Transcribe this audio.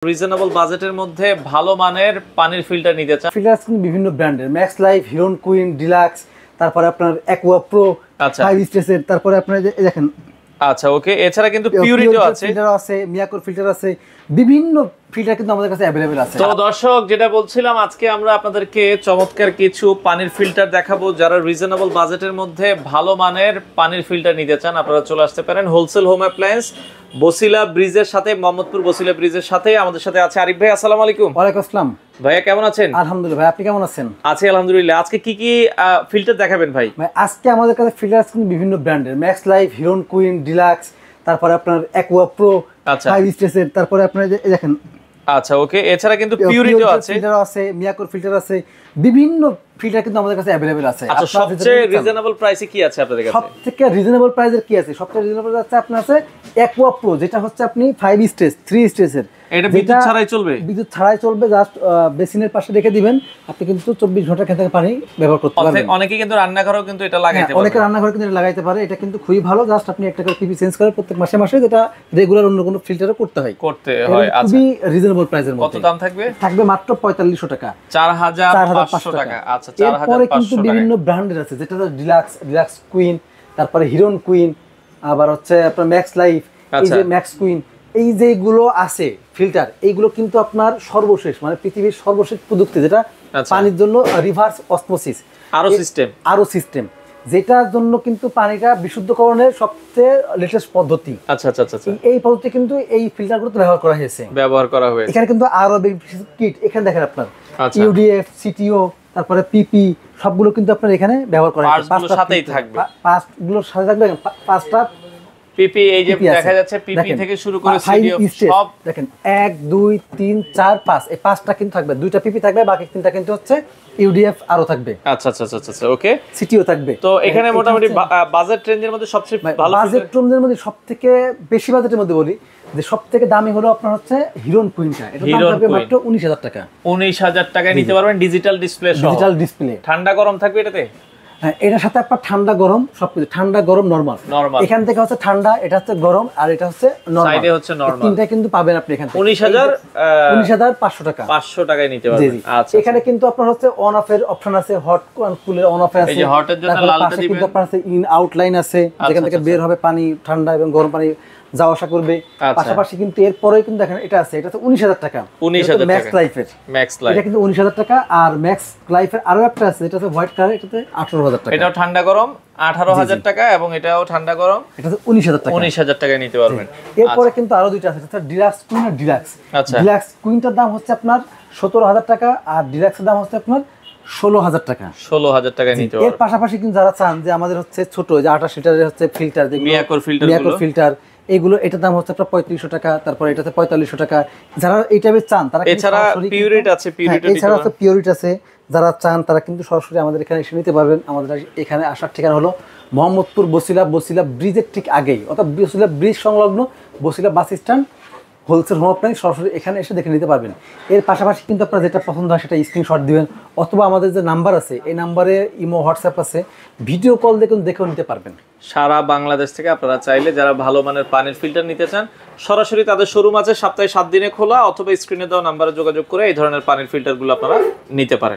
Reasonable বাজেটের মধ্যে ভালো মানের পানির ফিল্টার নিতে চান? ফিল্টার কিন্তু বিভিন্ন ব্র্যান্ডের, ম্যাক্স লাইফ, হিরন কুইন, ডিলাক্স, তারপরে আপনার অ্যাকোয়া প্রো, আচ্ছা 5 স্টেজের, তারপরে আপনার দেখেন। আচ্ছা ওকে, এছাড়া কিন্তু পিউরিটিও আছে, ফিল্টার আছে, মিয়াকোর ফিল্টার আছে, বিভিন্ন ফিল্টার কিন্তু আমাদের কাছে अवेलेबल আছে। তো দর্শক যেটা বলছিলাম, আজকে আমরা আপনাদেরকে চমৎকার কিছু পানির ফিল্টার দেখাবো। যারা রিজনেবল বাজেটের মধ্যে ভালো মানের পানির ফিল্টার নিতে চান আপনারা চলে আসতে পারেন হোলসেল হোম অ্যাপ্লায়েন্স, বসিলা ব্রিজের সাথে, মোহাম্মদপুর বসিলা ব্রিজের সাথে। আমাদের সাথে আছে আরিফ ভাই। আসসালামু আলাইকুম। ওয়ালাইকুম আসসালাম ভাইয়া, কেমন আছেন? আলহামদুলিল্লাহ ভাই, আপনি কেমন আছেন? আছি আলহামদুলিল্লাহ। আজকে কি কি ফিল্টার দেখাবেন ভাই? ভাই আজকে আমাদের কাছে ফিল্টার কিন্তু বিভিন্ন ব্র্যান্ডের, ম্যাক্স লাইফ, হিরন কুইন, ডিলাক্স, তারপরে আপনার অ্যাকোয়া প্রো, 5 স্টেজের, তারপরে আপনার দেখেন। আচ্ছা ওকে, এছাড়া কিন্তু পিউরিটিও আছে, ফিল্টার আছে, মিয়াকোর ফিল্টার আছে, বিভিন্ন ফিল্টার কিন্তু আমাদের কাছে अवेलेबल আছে। আচ্ছা, সবচেয়ে রিজনেবল প্রাইসে কি আছে আপনাদের কাছে? সবথেকে রিজনেবল প্রাইসের কি আছে? সবচেয়ে রিজনেবল আছে আপনার আছে অ্যাকোয়া প্রো, যেটা হচ্ছে আপনি 5 স্টেজ, 3 স্টেজের। এটা বিদ্যুৎ ছাড়াই চলবে? বিদ্যুৎ ছাড়াই চলবে, জাস্ট বেসিনের পাশে রেখে দিবেন, আপনি কিন্তু 24 ঘন্টা এখান থেকে পানি ব্যবহার করতে পারবেন। অনেকে কিন্তু রান্নাঘরেও কিন্তু এটা লাগাইতে পারে, অনেকে রান্নাঘরে কিন্তু এটা লাগাইতে পারে। এটা কিন্তু খুবই ভালো, জাস্ট আপনি একটা করে পিপি চেঞ্জ করে প্রত্যেক মাসে মাসে, যেটা রেগুলার অন্য কোনো ফিল্টারে করতে হয়। আচ্ছা, খুবই রিজনেবল প্রাইসের মধ্যে। কত দাম থাকবে? থাকবে মাত্র 4500 টাকা, 4500 টাকা। আচ্ছা, 4500 টাকা। কিন্তু বিভিন্ন ব্র্যান্ডের আছে, যেটা ডিলাক্স কুইন, তারপরে হিরন কুইন, আবার হচ্ছে আপনার ম্যাক্স লাইফ, এই যে ম্যাক্স কুইন, এই যেগুলো আছে ফিল্টার, এইগুলো কিন্তু আপনার সর্বশেষ, মানে পৃথিবীর সর্বশেষ প্রযুক্তি, যেটা পানির জন্য রিভার্স অসমোসিস আরো সিস্টেম, যেটার জন্য কিন্তু পানিটা বিশুদ্ধকরণের সবচেয়ে লেটেস্ট পদ্ধতি। আচ্ছা আচ্ছা আচ্ছা, এই পদ্ধতি কিন্তু এই ফিল্টারগুলোতে ব্যবহার করা হয়েছে। এখানে কিন্তু আরো কিট, এখানে দেখেন আপনার ইউডিএফ, সিটিও, তারপরে পিপি, সবগুলো কিন্তু আপনার এখানে ব্যবহার করা হয়েছে। পাঁচগুলোর সাথেই থাকবে, পাঁচগুলোর সাথে থাকবে পাঁচটা পিপি। এই যে দেখা যাচ্ছে পিপি থেকে শুরু করে সিডিও সব দেখেন, 1 2 3 4 5, এই পাঁচটা কিন্তু থাকবে। দুইটা পিপি থাকবে, বাকি তিনটা কিন্তু হচ্ছে ইউডিএফ আরো থাকবে। আচ্ছা আচ্ছা আচ্ছা আচ্ছা ওকে, সিটিও থাকবে। তো এখানে মোটামুটি বাজেট রেঞ্জের মধ্যে সবচেয়ে ভালো, বাজেট রেঞ্জের মধ্যে সবথেকে বেশি বাজেটের মধ্যে বলি যে সবথেকে দামি হলো আপনার হচ্ছে হিরন কুইনটা। এটা দাম থাকবে মাত্র 19000 টাকা। 19000 টাকায় নিতে পারবেন, ডিজিটাল ডিসপ্লে সহ। ডিজিটাল ডিসপ্লে, ঠান্ডা গরম থাকবে এটাতে? হ্যাঁ, এটার সাথে আপনার ঠান্ডা গরম সবকিছু, ঠান্ডা গরম নরমাল। এখান থেকে হচ্ছে ঠান্ডা, এটা হচ্ছে গরম, আর এটা হচ্ছে নরমাল। সাইডে হচ্ছে নরমাল। তিনটা কিন্তু পাবেন আপনি এখান থেকে। 19500 টাকা, 500 টাকায় নিতে পারবেন। আচ্ছা, এখানে কিন্তু আপনার হচ্ছে অন অফ এর অপশন আছে, হট কুলের অন অফ আছে। এই যে হটের জন্য লালটা দিবেন, কিন্তু আপনার আছে ইন আউট লাইন আছে, যেখান থেকে বের হবে পানি, ঠান্ডা এবং গরম পানি যাওয়া আসা করবে। পাশাপাশি কিন্তু এরপরে কিন্তু দেখেন এটা আছে, এটা হচ্ছে 19000 টাকা, 19000 টাকা ম্যাক্স লাইফের। এটা কিন্তু 19000 টাকা। আর ম্যাক্স লাইফের আরো একটা আছে, এটা হচ্ছে হোয়াইট কালার, এটাতে 18000 টাকা। এটাও ঠান্ডা গরম 18000 টাকা, এবং এটাও ঠান্ডা গরম, এটা হচ্ছে 19000 টাকা। 19000 টাকায় নিতে পারবেন। এরপরে কিন্তু আরো দুইটা আছে, এটা ডিলাক্স কুইন আর ডিলাক্স। আচ্ছা, ডিলাক্স কুইনটার দাম হচ্ছে আপনার 17000 টাকা, আর ডিলাক্সের দাম হচ্ছে আপনার 16000 টাকা। 16000 টাকায় নিতে পারবেন। এর পাশাপাশি কিন্তু যারা চান যে আমাদের হচ্ছে ছোট যে 28 লিটারের হচ্ছে ফিল্টার, মিয়াকোর ফিল্টার, এগুলো এটার দাম হচ্ছে আপনার 3500 টাকা, তারপর এটাতে 4500 টাকা। যারা এই টাইপের চান তারা, এছাড়া পিউরিট আছে, এছাড়া আছে পিউরিট আছে, যারা চান তারা কিন্তু সরাসরি আমাদের এখানে এসে নিতে পারবেন। আমাদের এখানে আসার ঠিকানা হলো মোহাম্মদপুর বসিলা ব্রিজের ঠিক আগেই, অর্থাৎ বসিলা ব্রিজ সংলগ্ন Basila bus stand, wholesale home appliance, সরাসরি এখানে এসে দেখে নিতে পারবেন। এর পাশাপাশি কিন্তু আপনার যেটা পছন্দ হয় সেটা স্ক্রিনশট দিবেন, অথবা আমাদের যে নাম্বার আছে এই নাম্বারে ইমো, হোয়াটসঅ্যাপ আছে, ভিডিও কল দেখেও নিতে পারবেন। সারা বাংলাদেশ থেকে আপনারা চাইলে যারা ভালো মানের পানির ফিল্টার নিতে চান, সরাসরি তাদের শোরুম আছে, সপ্তাহে 7 দিনে খোলা, অথবা স্ক্রিনে দেওয়া নাম্বারে যোগাযোগ করে এই ধরনের পানির ফিল্টারগুলো আপনারা নিতে পারেন।